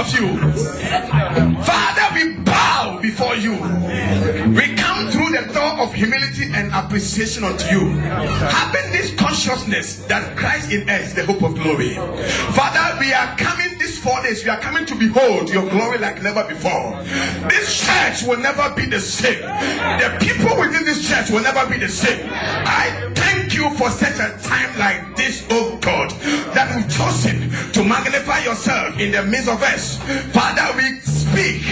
of you. Father, we bow before you. We come through the door of humility and appreciation unto you, having this consciousness that Christ in us, the hope of glory. Father, we are coming these 4 days. We are coming to behold your glory like never before. This church will never be the same. The people within this church will never be the same. I thank you for such a time like this, oh God, that we've chosen to magnify yourself in the midst of us. Father, we speak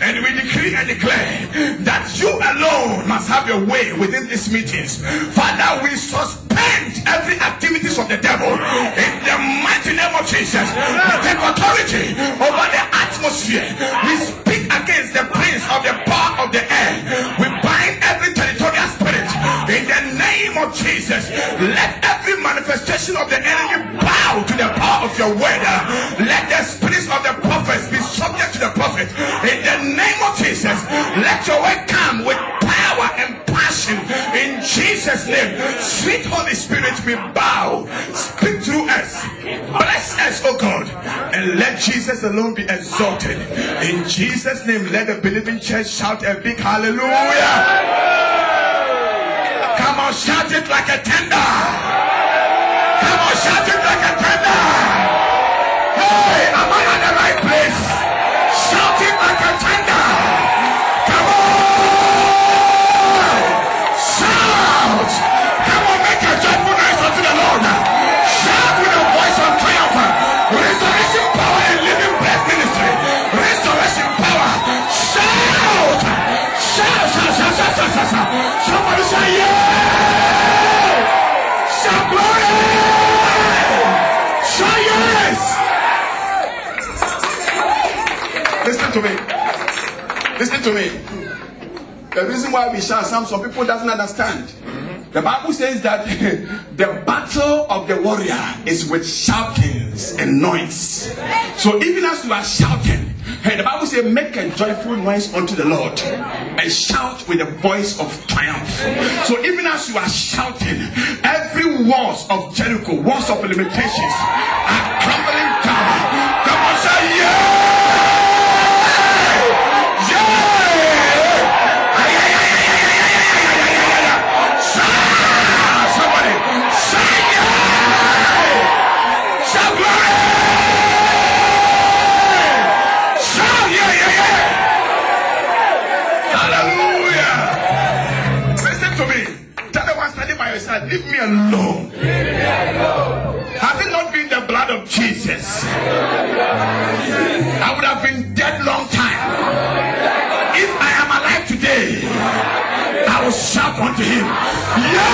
and we decree and declare that you alone must have your way within these meetings. Father, we suspend every activities of the devil in the mighty name of Jesus. We take authority over the atmosphere. We speak against the prince of the power of the air. We bind every territorial spirit in the name of Jesus. Let every manifestation of the enemy bow to the power of your word. Let the spirits of the prophets be subject to the prophet in the name of Jesus. Let your word come with power and passion in Jesus' name. Sweet Holy Spirit, we bow. Speak through us. Bless us, oh God, and let Jesus alone be exalted. In Jesus' name, let the believing church shout a big hallelujah. Come on, shout it like a tender. Come on, shout it like a tender. Hey, am I at the right place? Shout it like a tender. Come on. Shout. Come on, make a joyful noise unto the Lord. Shout with a voice of triumph. Restoration power and living breath ministry. Restoration power. Shout. Shout, shout, shout, shout, shout, shout, shout. Somebody say yeah. Shout glory. Shout yes. Listen to me. Listen to me. The reason why we shout, some people doesn't understand. The Bible says that the battle of the warrior is with shoutings and noise. So even as you are shouting, hey, the Bible says, make a joyful noise unto the Lord and shout with a voice of triumph. So even as you are shouting, every walls of Jericho, walls of limitations are crumbling down. Come on, say yeah! Leave me alone. Has it not been the blood of Jesus? I would have been dead long time. If I am alive today, I will shout unto him. Yes!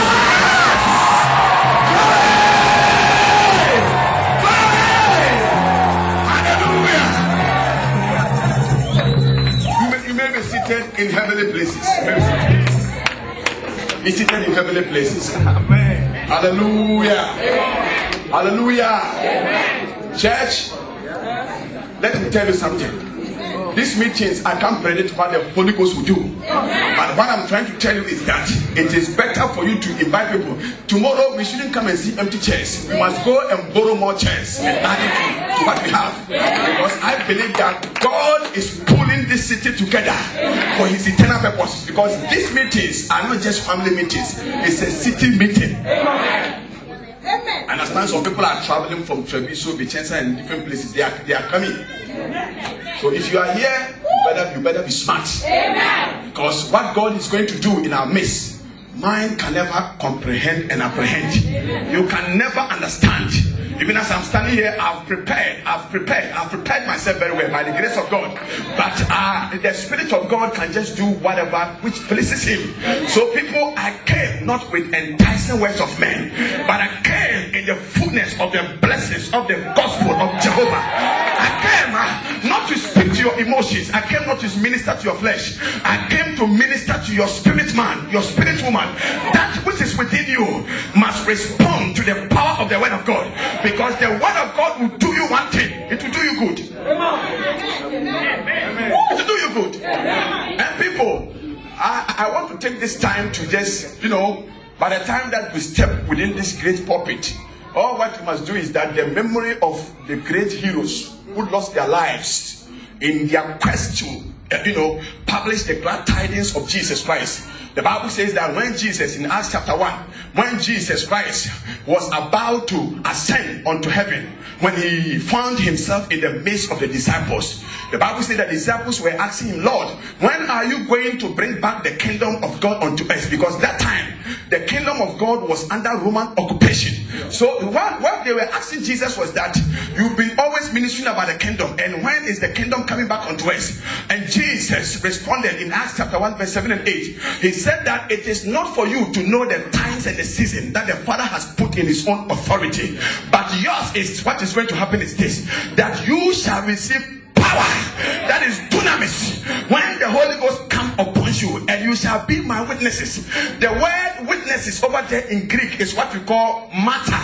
Hallelujah! You may be seated in heavenly places. Be seated in heavenly places. Amen. Hallelujah. Amen. Hallelujah. Amen. Church, let me tell you something. These meetings, I can't predict what the Holy Ghost will do. But what I'm trying to tell you is that it is better for you to invite people. Tomorrow, we shouldn't come and see empty chairs. We must go and borrow more chairs and add it to what we have. Because I believe that God is pulling this city together for his eternal purpose. Because these meetings are not just family meetings. It's a city meeting. Amen. I understand some people are traveling from Treviso, Vicenza, and different places. They are coming. So if you are here, you better be smart. Amen. Because what God is going to do in our midst, mind can never comprehend and apprehend. You can never understand. Even as I'm standing here, I've prepared myself very well by the grace of God. But the Spirit of God can just do whatever which pleases him. So people, I came not with enticing words of men, but I came in the fullness of the blessings of the gospel of Jehovah. I came not to speak to your emotions. I came not to minister to your flesh. I came to minister to your spirit man, your spirit woman. That which is within you must respond to the power of the word of God. Because the word of God will do you one thing. It will do you good. It will do you good. And people, I want to take this time to just, by the time that we step within this great pulpit, all what we must do is that the memory of the great heroes who lost their lives in their quest to publish the glad tidings of Jesus Christ. The Bible says that when Jesus, in Acts chapter 1, when Jesus Christ was about to ascend unto heaven, when he found himself in the midst of the disciples, the Bible says that the disciples were asking him, Lord, when are you going to bring back the kingdom of God unto us? Because that time, the kingdom of God was under Roman occupation. So what they were asking Jesus was that, you've been always ministering about the kingdom, and when is the kingdom coming back unto us? And Jesus responded in Acts chapter 1 verse 7 and 8. He said that it is not for you to know the times and the season that the Father has put in his own authority, but yours is, what is going to happen is this, that you shall receive power, that is dunamis, when the Holy Ghost come upon you, and you shall be my witnesses. The word witnesses over there in Greek is what we call martyr.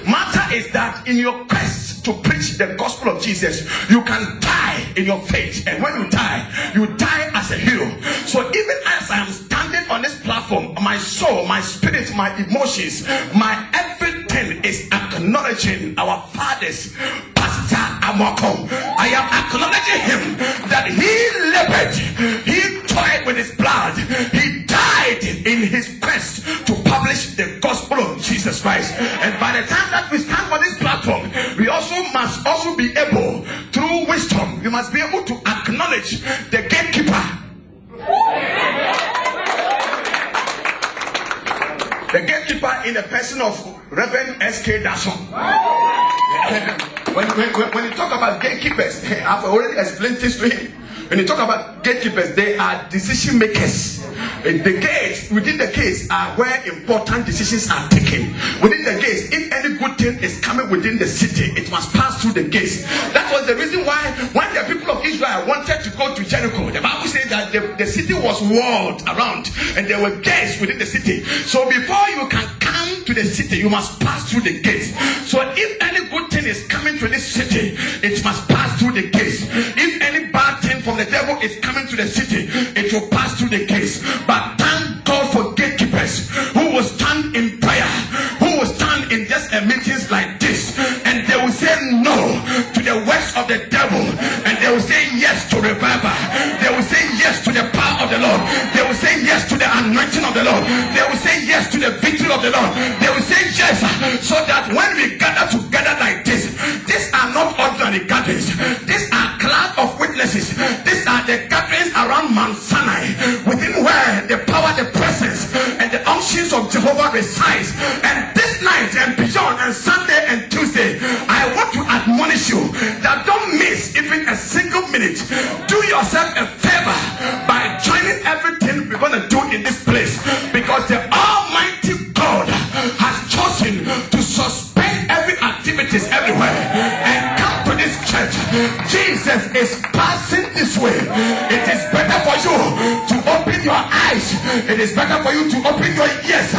Martyr is that in your quest to preach the gospel of Jesus, you can die in your faith, and when you die as a hero. So even as I am standing on this platform, my soul, my spirit, my emotions, my everything is acknowledging our fathers, Pastor Amoko. I am acknowledging him that he labored, he toiled with his blood, he died in his quest to publish the gospel of Jesus Christ. And by the time that we stand on this platform, we must also be able, through wisdom, we must be able to acknowledge the gatekeeper. The gatekeeper in the person of Reverend S.K. Dawson. When you talk about gatekeepers, I've already explained this to him. When you talk about gatekeepers, they are decision makers. The gates within the gates are where important decisions are taken. Within the gates, if any good thing is coming within the city, it must pass through the gates. That was the reason why when the people of Israel wanted to go to Jericho, the Bible says that the city was walled around and there were gates within the city. So before you can come to the city, you must pass through the gates. So if any good thing is coming to this city, it must pass through the gates. If any bad thing from the devil is coming to the city, it will pass through the gates. But thank God for gatekeepers who will stand in prayer, who will stand in just a meetings like this, and they will say no to the works of the devil, and they will say yes to revival. They will say yes to the power of the Lord. They will say yes to the anointing of the Lord. They will say yes to the victory of the Lord. They will say yes, so that when we gather together like this, these are not ordinary gatherings. These are cloud of witnesses. These are the gatherings around Mount Sinai, within where the power, the presence, and the unctions of Jehovah resides. And this night and beyond, and Sunday and Tuesday, I want to admonish you that don't miss even a single minute. Do yourself a favor by joining everything we're going to do in this place, because the Almighty God has chosen to suspend every activities everywhere and come to this church. Jesus is passing this way. It is better for you to open your eyes. It is better for you to open your ears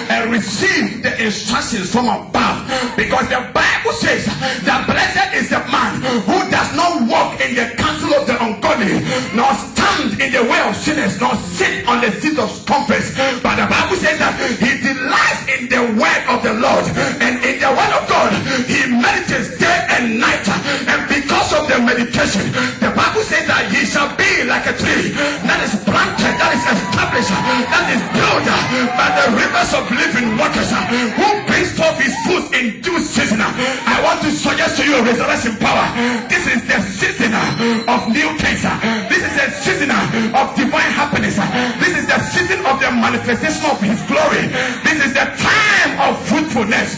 and receive the instructions from above, because the Bible says that blessed is the man who does not walk in the counsel of the ungodly, nor stand in the way of sinners, nor sit on the seat of scoffers. But the Bible says that he delights in the word of the Lord, and in the word of God he meditates day and night. And because of the meditation, the Bible says that he shall be like a tree that is planted, that is established, that is built by the rivers of living waters, who brings forth his fruit in due season. I want to suggest to you resurrection power. This is the season of new things. This is the season of divine happiness. This is the season of the manifestation of his glory. This is the time of fruitfulness.